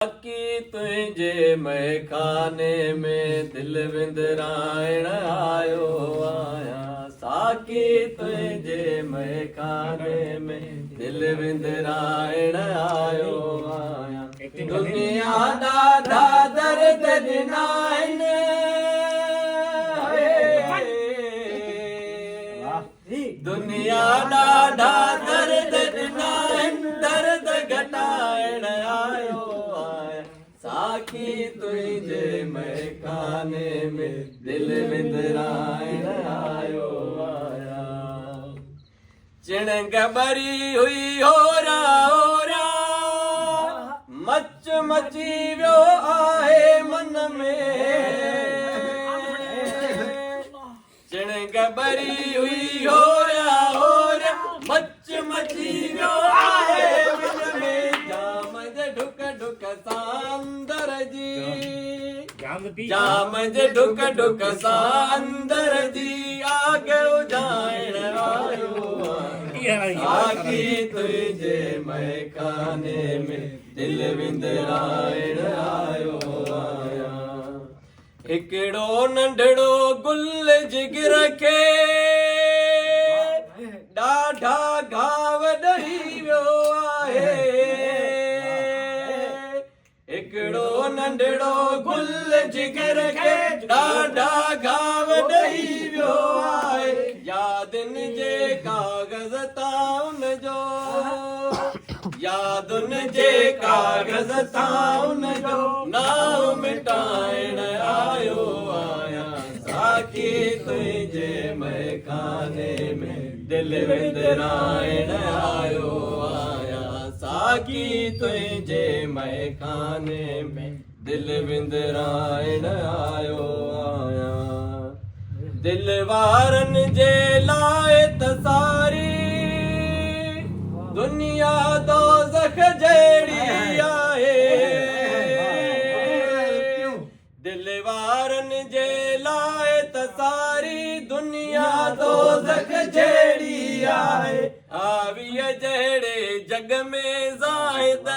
की तुझे मैं खाने में दिल विंदराइण आयो आया। साकी तुझे मैं खाने में दिल विंदराइण आयो आया। दुनिया ॾाढा दर्द ॾिनाइन दुनिया ॾाढा दर्द ॾिनाइन दर्द घटाइण आयो आया। साकी तुझे मैं खाने में दिल विंदराइण आयो आया। चिणग बरी हुई होरा होरा मच मची वियो आहे मन में। चिणग बरी हुई होरा होरा मच मची वियो आहे मन में। जाम जे ढुक ढुक सांदर जी जाम जे ढुक ढुक सांदर जी आग उजाइण आयो। साकी तुझे मैं खाने में दिल विंदराइण आयो आया। हिकिड़ो नंढड़ो गुल जिगर खे ॾाढा घाव ॾही वियो आहे। हिकिड़ो नंढड़ो गुल जिगर खे ॾाढा घाव ॾही वियो आहे। यादुनि जे काग़ज़ तां उनजो यादुनि जे काग़ज़ तां उनजो नाम मिटाइण आयो आया। साकी तुझे मैं खाने में दिल विंदराइण आयो आया। साकी तुझे मैं खाने में दिल विंदराइण आयो आया। दिल वारनि जे लाइ त सारी दुनिया दोज़ख जहिड़ी आहे। दिल वारनि जे लाइ त सारी दुनिया दोज़ख जहिड़ी आहे। आवीअ जहिड़े जग में ज़ाहिद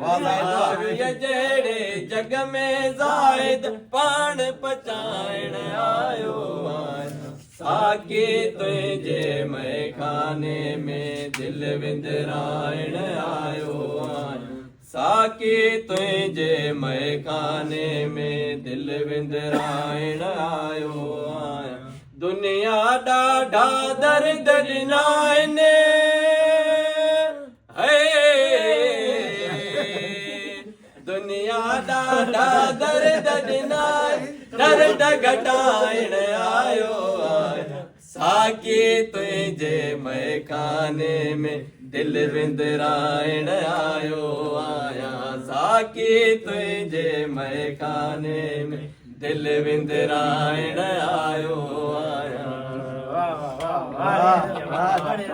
आवीअ जहिड़े जग में ज़ाहिद पाण पचाइण आयो आया। साकी तुझे मैं खाने में दिल विंदराइण आयो आया। साकी तुझे मैं खाने में दिल विंदराइण आयो आया। दुनिया ॾाढा दर्द ॾिनाइन दुनिया ॾाढा दर्द ॾिनाइन दर्द घटाइण आयो आया। साकी तुझे मैं खाने में दिल विंदराइण आयो आया। साकी तुझे मैं खाने में दिल विंदराइण आयो आया।